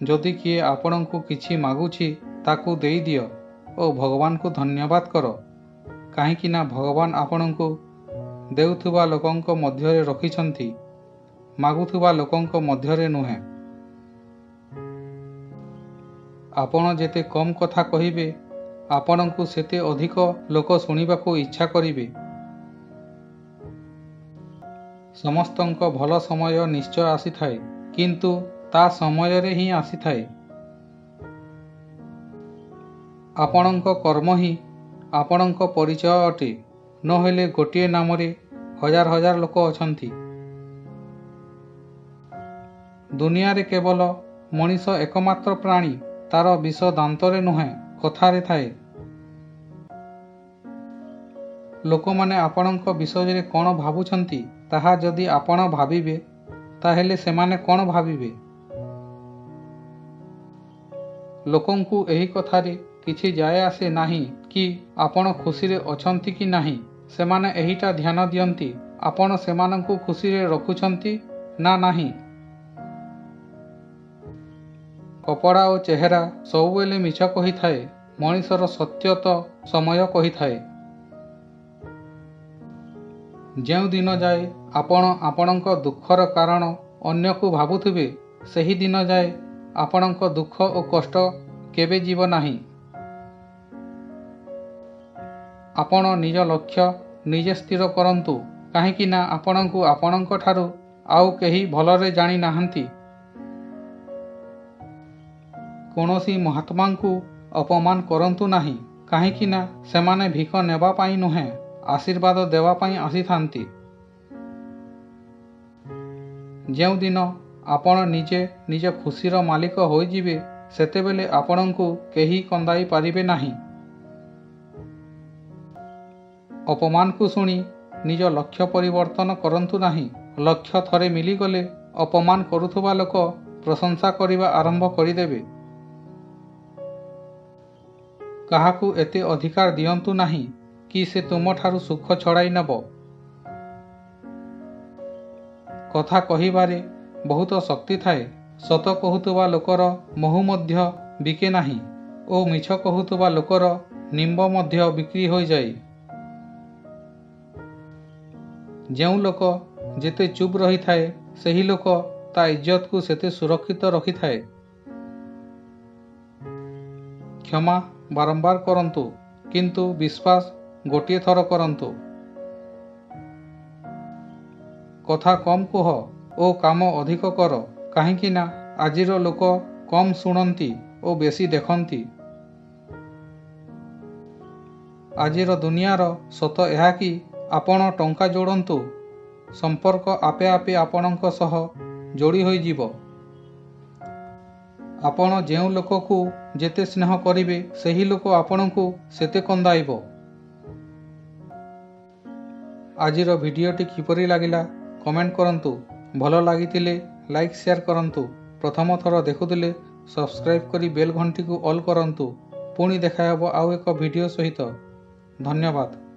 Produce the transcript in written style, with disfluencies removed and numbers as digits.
जदि किए आपणଙ୍କୁ କିଛି ମାଗୁଛି ତାକୁ ଦେଇଦିଅ ଓ ଭଗବାନଙ୍କୁ ଧନ୍ୟବାଦ କର, କାହିଁକି ନା ଭଗବାନ ଆପଣଙ୍କୁ ଦେଉଥିବା ଲୋକଙ୍କ ମଧ୍ୟରେ ରଖିଛନ୍ତି, ମାଗୁଥିବା ଲୋକଙ୍କ ମଧ୍ୟରେ ନୁହେଁ। ଆପଣ ଯେତେ କମ୍ କଥା କହିବେ ଆପଣଙ୍କୁ ସେତେ ଅଧିକ ଲୋକ ଶୁଣିବାକୁ ଇଚ୍ଛା କରିବେ। ସମସ୍ତଙ୍କ ଭଲ ସମୟ ନିଶ୍ଚୟ ଆସିଥାଏ, କିନ୍ତୁ ତା ସମୟରେ ହିଁ ଆସିଥାଏ। ଆପଣଙ୍କ କର୍ମ ହିଁ ଆପଣଙ୍କ ପରିଚୟ ଅଟେ, ନହେଲେ ଗୋଟିଏ ନାମରେ ହଜାର ହଜାର ଲୋକ ଅଛନ୍ତି। ଦୁନିଆରେ କେବଳ ମଣିଷ ଏକମାତ୍ର ପ୍ରାଣୀ, ତାର ବିଷ ଦାନ୍ତରେ ନୁହେଁ କଥାରେ ଥାଏ। ଲୋକମାନେ ଆପଣଙ୍କ ବିଷୟରେ କ'ଣ ଭାବୁଛନ୍ତି ତାହା ଯଦି ଆପଣ ଭାବିବେ, ତାହେଲେ ସେମାନେ କ'ଣ ଭାବିବେ? ଲୋକଙ୍କୁ ଏହି କଥାରେ କିଛି ଯାଏ ଆସେ ନାହିଁ କି ଆପଣ ଖୁସିରେ ଅଛନ୍ତି କି ନାହିଁ। ସେମାନେ ଏହିଟା ଧ୍ୟାନ ଦିଅନ୍ତି ଆପଣ ସେମାନଙ୍କୁ ଖୁସିରେ ରଖୁଛନ୍ତି ନା ନାହିଁ। କପଡ଼ା ଓ ଚେହେରା ସବୁବେଳେ ମିଛ କହିଥାଏ, ମଣିଷର ସତ୍ୟ ତ ସମୟ କହିଥାଏ। ଯେଉଁ ଦିନ ଯାଏ ଆପଣ ଆପଣଙ୍କ ଦୁଃଖର କାରଣ ଅନ୍ୟକୁ ଭାବୁଥିବେ, ସେହି ଦିନ ଯାଏ ଆପଣଙ୍କ ଦୁଃଖ ଓ କଷ୍ଟ କେବେ ଯିବ ନାହିଁ। ଆପଣ ନିଜ ଲକ୍ଷ୍ୟ ନିଜେ ସ୍ଥିର କରନ୍ତୁ, କାହିଁକି ନା ଆପଣଙ୍କୁ ଆପଣଙ୍କ ଠାରୁ ଆଉ କେହି ଭଲରେ ଜାଣି ନାହାନ୍ତି। କୌଣସି ମହାତ୍ମାଙ୍କୁ ଅପମାନ କରନ୍ତୁ ନାହିଁ, କାହିଁକି ନା ସେମାନେ ଭିକ ନେବା ପାଇଁ ନୁହେଁ, ଆଶୀର୍ବାଦ ଦେବା ପାଇଁ ଆସିଥାନ୍ତି। ଯେଉଁଦିନ ଆପଣ ନିଜେ ନିଜ ଖୁସିର ମାଲିକ ହୋଇଯିବେ, ସେତେବେଳେ ଆପଣଙ୍କୁ କେହି କନ୍ଦାଇ ପାରିବେ ନାହିଁ। ଅପମାନକୁ ଶୁଣି ନିଜ ଲକ୍ଷ୍ୟ ପରିବର୍ତ୍ତନ କରନ୍ତୁ ନାହିଁ। ଲକ୍ଷ୍ୟ ଥରେ ମିଳିଗଲେ ଅପମାନ କରୁଥିବା ଲୋକ ପ୍ରଶଂସା କରିବା ଆରମ୍ଭ କରିଦେବେ। କାହାକୁ ଏତେ ଅଧିକାର ଦିଅନ୍ତୁ ନାହିଁ କି ସେ ତୁମଠାରୁ ସୁଖ ଛଡ଼ାଇ ନେବ। କଥା କହିବାରେ ବହୁତ ଶକ୍ତି ଥାଏ। ସତ କହୁଥିବା ଲୋକର ମହୁ ମଧ୍ୟ ବିକେ ନାହିଁ ଓ ମିଛ କହୁଥିବା ଲୋକର ନିମ୍ବ ମଧ୍ୟ ବିକ୍ରି ହୋଇଯାଏ। ଯେଉଁ ଲୋକ ଯେତେ ଚୁପ୍ ରହିଥାଏ, ସେହି ଲୋକ ତା ଇଜ୍ଜତକୁ ସେତେ ସୁରକ୍ଷିତ ରଖିଥାଏ। କ୍ଷମା ବାରମ୍ବାର କରନ୍ତୁ, କିନ୍ତୁ ବିଶ୍ୱାସ ଗୋଟିଏ ଥର କରନ୍ତୁ। କଥା କମ୍ କୁହ ଓ କାମ ଅଧିକ କର, କାହିଁକି ନା ଆଜିର ଲୋକ କମ୍ ଶୁଣନ୍ତି ଓ ବେଶୀ ଦେଖନ୍ତି। ଆଜିର ଦୁନିଆର ସତ ଏହା କି ଆପଣ ଟଙ୍କା ଯୋଡ଼ନ୍ତୁ, ସମ୍ପର୍କ ଆପେ ଆପେ ଆପଣଙ୍କ ସହ ଯୋଡ଼ି ହୋଇଯିବ। ଆପଣ ଯେଉଁ ଲୋକକୁ ଯେତେ ସ୍ନେହ କରିବେ, ସେହି ଲୋକ ଆପଣଙ୍କୁ ସେତେ କନ୍ଦାଇବ। ଆଜିର ଭିଡ଼ିଓଟି କିପରି ଲାଗିଲା କମେଣ୍ଟ କରନ୍ତୁ। ଭଲ ଲାଗିଥିଲେ ଲାଇକ୍ ସେୟାର କରନ୍ତୁ। ପ୍ରଥମ ଥର ଦେଖୁଥିଲେ ସବସ୍କ୍ରାଇବ୍ କରି ବେଲ୍ ଘଣ୍ଟିକୁ ଅଲ୍ କରନ୍ତୁ। ପୁଣି ଦେଖା ହେବ ଆଉ ଏକ ଭିଡ଼ିଓ ସହିତ। ଧନ୍ୟବାଦ।